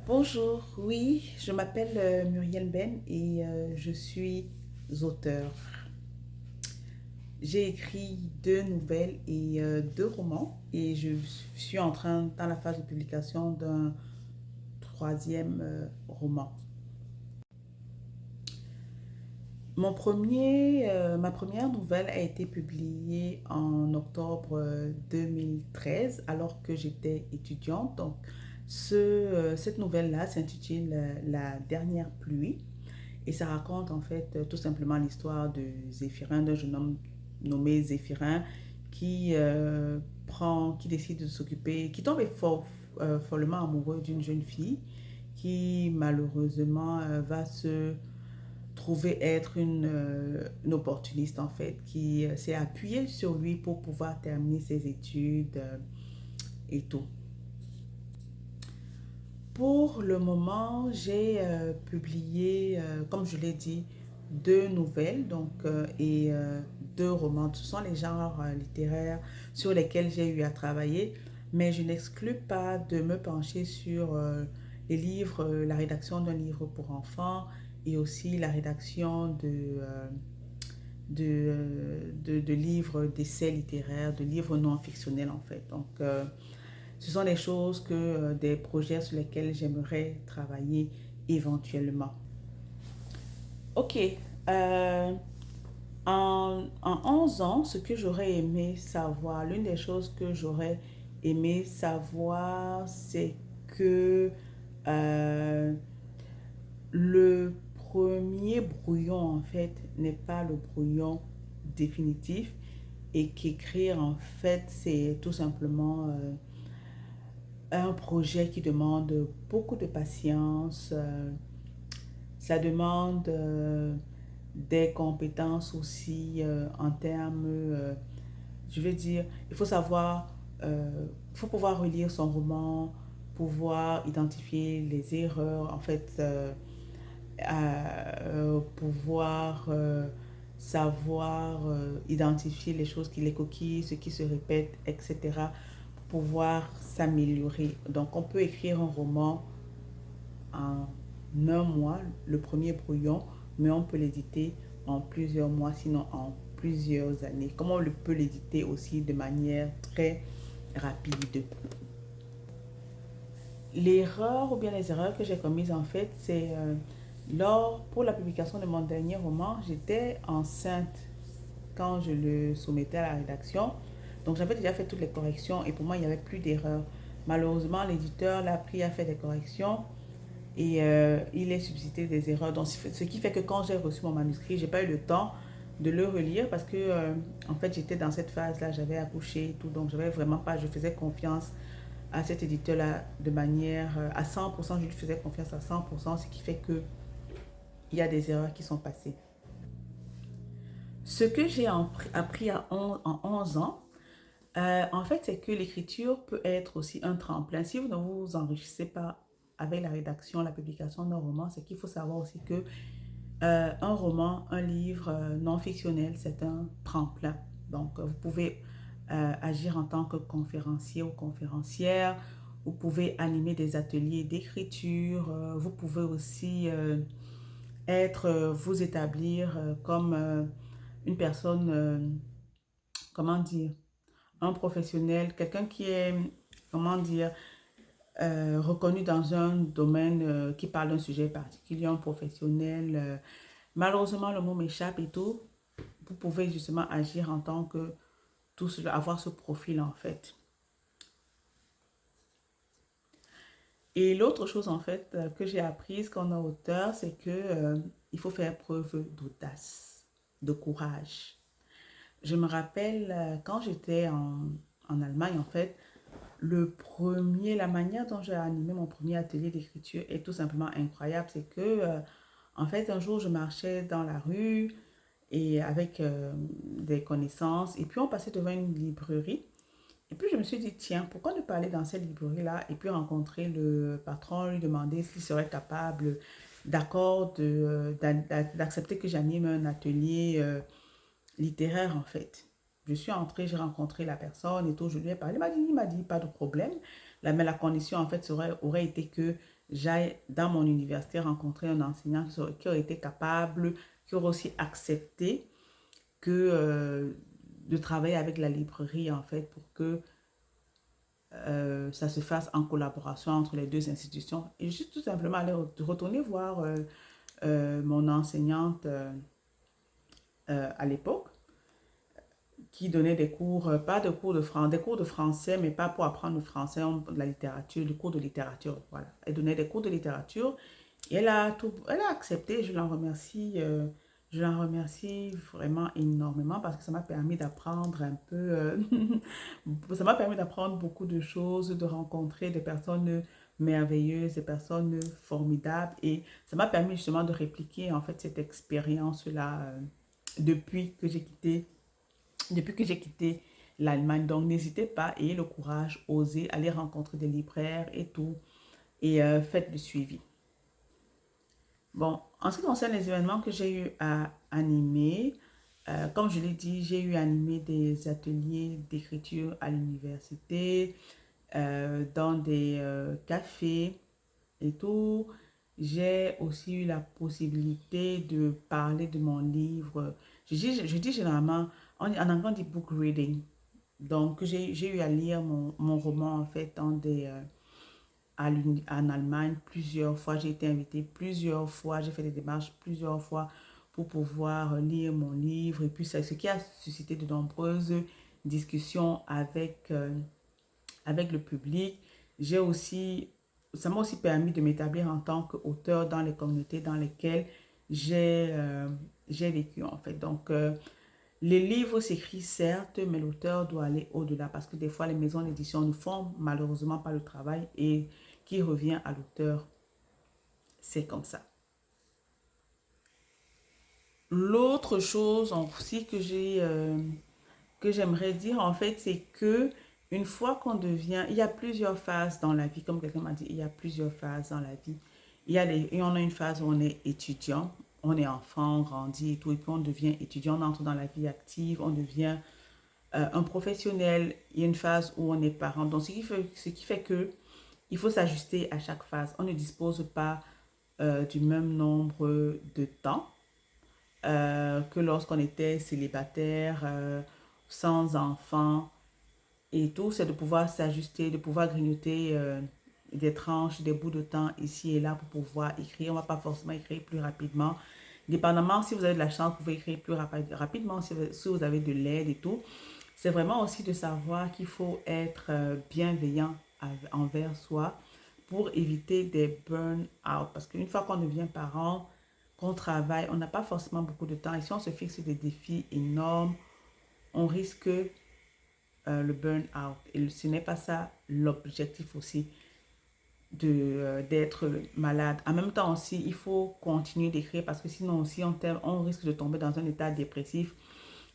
Bonjour, oui, je m'appelle Muriel Ben et je suis auteure. J'ai écrit deux nouvelles et deux romans et je suis dans la phase de publication d'un troisième roman. Ma première nouvelle a été publiée en octobre 2013 alors que j'étais étudiante. Donc, cette nouvelle-là s'intitule La dernière pluie. Et ça raconte en fait tout simplement l'histoire de Zéphirin, d'un jeune homme nommé Zéphirin qui décide de s'occuper, qui tombe follement amoureux d'une jeune fille qui malheureusement va se trouver être une opportuniste en fait, qui s'est appuyée sur lui pour pouvoir terminer ses études et tout. Pour le moment, j'ai publié, comme je l'ai dit, deux nouvelles et deux romans. Ce sont les genres littéraires sur lesquels j'ai eu à travailler, mais je n'exclus pas de me pencher sur les livres, la rédaction d'un livre pour enfants et aussi la rédaction de livres d'essais littéraires, de livres non fictionnels en fait. Ce sont des choses des projets sur lesquels j'aimerais travailler éventuellement. Ok, euh, en 11 ans, ce que j'aurais aimé savoir, l'une des choses que j'aurais aimé savoir, c'est que euh, le premier brouillon, en fait, n'est pas le brouillon définitif et qu'écrire, en fait, c'est tout simplement un projet qui demande beaucoup de patience. Ça demande des compétences aussi en termes, je vais dire, il faut savoir, il faut pouvoir relire son roman, pouvoir identifier les erreurs, en fait, pouvoir savoir identifier les choses qui les coquillent, ce qui se répète, etc. Pour pouvoir s'améliorer. Donc, on peut écrire un roman en un mois, le premier brouillon, mais on peut l'éditer en plusieurs mois, sinon en plusieurs années. Comme on le peut l'éditer aussi de manière très rapide. L'erreur ou bien les erreurs que j'ai commises en fait, c'est pour la publication de mon dernier roman, j'étais enceinte quand je le soumettais à la rédaction. Donc j'avais déjà fait toutes les corrections et pour moi il n'y avait plus d'erreurs. Malheureusement, l'éditeur l'a pris à faire des corrections et il est subsisté des erreurs. Donc, ce qui fait que quand j'ai reçu mon manuscrit, j'ai pas eu le temps de le relire parce que en fait j'étais dans cette phase là, j'avais accouché et tout, donc j'avais vraiment pas, je faisais confiance à cet éditeur là de manière à 100%, je lui faisais confiance à 100%, ce qui fait que il y a des erreurs qui sont passées. Ce que j'ai appris en 11 ans, en fait, c'est que l'écriture peut être aussi un tremplin. Si vous ne vous enrichissez pas avec la rédaction, la publication d'un roman, c'est qu'il faut savoir aussi que un roman, un livre non fictionnel, c'est un tremplin. Donc, vous pouvez agir en tant que conférencier ou conférencière. Vous pouvez animer des ateliers d'écriture. Vous pouvez aussi vous établir comme une personne, comment dire, un professionnel, quelqu'un qui est, comment dire, reconnu dans un domaine qui parle d'un sujet particulier, un professionnel. Malheureusement, le mot m'échappe et tout. Vous pouvez justement agir en tant que tout cela, avoir ce profil en fait. Et l'autre chose en fait que j'ai apprise quand on est auteur, c'est que il faut faire preuve d'audace, de courage. Je me rappelle quand j'étais en Allemagne en fait, la manière dont j'ai animé mon premier atelier d'écriture est tout simplement incroyable. C'est que en fait un jour je marchais dans la rue et avec des connaissances. Et puis on passait devant une librairie. Et puis je me suis dit, tiens, pourquoi ne pas aller dans cette librairie-là et puis rencontrer le patron, lui demander s'il serait capable d'accord d'accepter que j'anime un atelier littéraire en fait. Je suis entrée, j'ai rencontré la personne et tout, je lui ai parlé, il m'a dit, pas de problème. Mais la condition en fait aurait été que j'aille dans mon université rencontrer un enseignant qui aurait été capable, qui aurait aussi accepté que de travailler avec la librairie en fait pour que ça se fasse en collaboration entre les deux institutions. Et je suis tout simplement allée retourner voir mon enseignante à l'époque qui donnait des cours, pas de cours de français, des cours de français, mais pas pour apprendre le français, de la littérature, du cours de littérature, voilà. Elle donnait des cours de littérature et elle a accepté, je l'en remercie vraiment énormément parce que ça m'a permis d'apprendre un peu, ça m'a permis d'apprendre beaucoup de choses, de rencontrer des personnes merveilleuses, des personnes formidables et ça m'a permis justement de répliquer en fait cette expérience-là depuis que j'ai quitté depuis que j'ai quitté l'Allemagne. Donc, n'hésitez pas, ayez le courage, osez aller rencontrer des libraires et tout, et faites le suivi. Bon, en ce qui concerne les événements que j'ai eu à animer, comme je l'ai dit, j'ai eu à animer des ateliers d'écriture à l'université, dans des cafés et tout. J'ai aussi eu la possibilité de parler de mon livre. Je dis généralement, en anglais on dit book reading. Donc, j'ai eu à lire mon roman en fait en Allemagne plusieurs fois. J'ai été invitée plusieurs fois. J'ai fait des démarches plusieurs fois pour pouvoir lire mon livre. Et puis, c'est ce qui a suscité de nombreuses discussions avec le public. J'ai aussi, ça m'a aussi permis de m'établir en tant qu'auteur dans les communautés dans lesquelles j'ai vécu en fait. Donc, les livres s'écrivent certes, mais l'auteur doit aller au-delà parce que des fois, les maisons d'édition ne font malheureusement pas le travail et qui revient à l'auteur, c'est comme ça. L'autre chose aussi que j'aimerais dire en fait, c'est que une fois qu'on devient, il y a plusieurs phases dans la vie, comme quelqu'un m'a dit, il y a plusieurs phases dans la vie. Et on a une phase où on est étudiant, on est enfant, on grandit et tout, et puis on devient étudiant, on entre dans la vie active, on devient un professionnel, il y a une phase où on est parent. Donc, ce qui fait que il faut s'ajuster à chaque phase. On ne dispose pas du même nombre de temps que lorsqu'on était célibataire, sans enfant et tout. C'est de pouvoir s'ajuster, de pouvoir grignoter des tranches, des bouts de temps ici et là pour pouvoir écrire. On ne va pas forcément écrire plus rapidement. Dépendamment, si vous avez de la chance, vous pouvez écrire plus rapidement, si vous avez de l'aide et tout. C'est vraiment aussi de savoir qu'il faut être bienveillant envers soi pour éviter des burn-out. Parce qu'une fois qu'on devient parent, qu'on travaille, on n'a pas forcément beaucoup de temps. Et si on se fixe des défis énormes, on risque le burn-out. Et ce n'est pas ça l'objectif aussi d'être malade. En même temps aussi, il faut continuer d'écrire parce que sinon aussi, on risque de tomber dans un état dépressif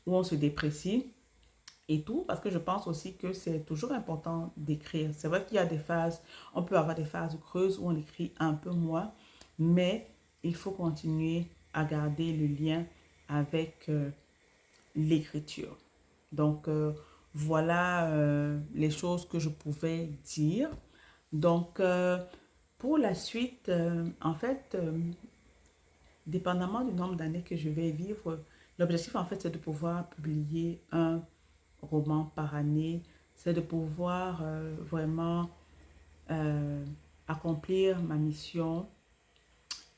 où on se déprécie et tout, parce que je pense aussi que c'est toujours important d'écrire. C'est vrai qu'il y a des phases, on peut avoir des phases creuses où on écrit un peu moins, mais il faut continuer à garder le lien avec l'écriture. Donc, voilà les choses que je pouvais dire. Donc, pour la suite, en fait, dépendamment du nombre d'années que je vais vivre, l'objectif, en fait, c'est de pouvoir publier un roman par année. C'est de pouvoir vraiment euh, accomplir ma mission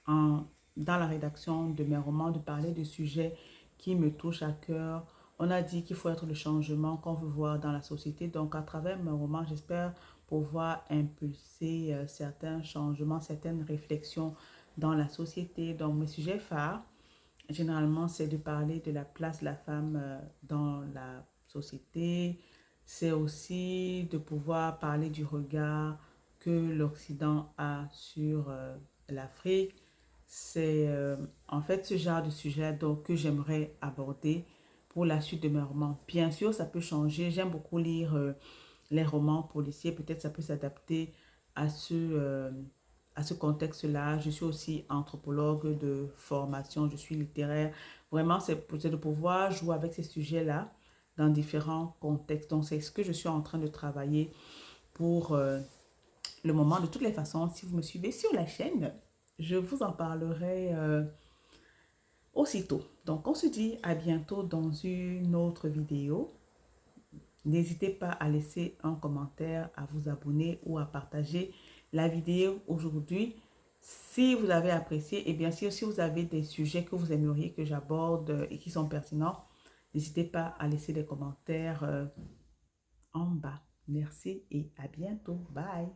en, dans la rédaction de mes romans, de parler de sujets qui me touchent à cœur. On a dit qu'il faut être le changement qu'on veut voir dans la société. Donc, à travers mes romans, j'espère pouvoir impulser certains changements, certaines réflexions dans la société. Donc, mes sujets phares, généralement, c'est de parler de la place de la femme dans la société. C'est aussi de pouvoir parler du regard que l'Occident a sur l'Afrique. C'est en fait ce genre de sujet donc, que j'aimerais aborder pour la suite de mes romans. Bien sûr, ça peut changer. J'aime beaucoup lire les romans policiers. Peut-être ça peut s'adapter à ce contexte-là. Je suis aussi anthropologue de formation, je suis littéraire. Vraiment, c'est de pouvoir jouer avec ces sujets-là dans différents contextes. Donc, c'est ce que je suis en train de travailler pour le moment. De toutes les façons, si vous me suivez sur la chaîne, je vous en parlerai aussitôt. Donc, on se dit à bientôt dans une autre vidéo. N'hésitez pas à laisser un commentaire, à vous abonner ou à partager la vidéo aujourd'hui. Si vous avez apprécié et bien sûr, si vous avez des sujets que vous aimeriez que j'aborde et qui sont pertinents, n'hésitez pas à laisser des commentaires en bas. Merci et à bientôt. Bye.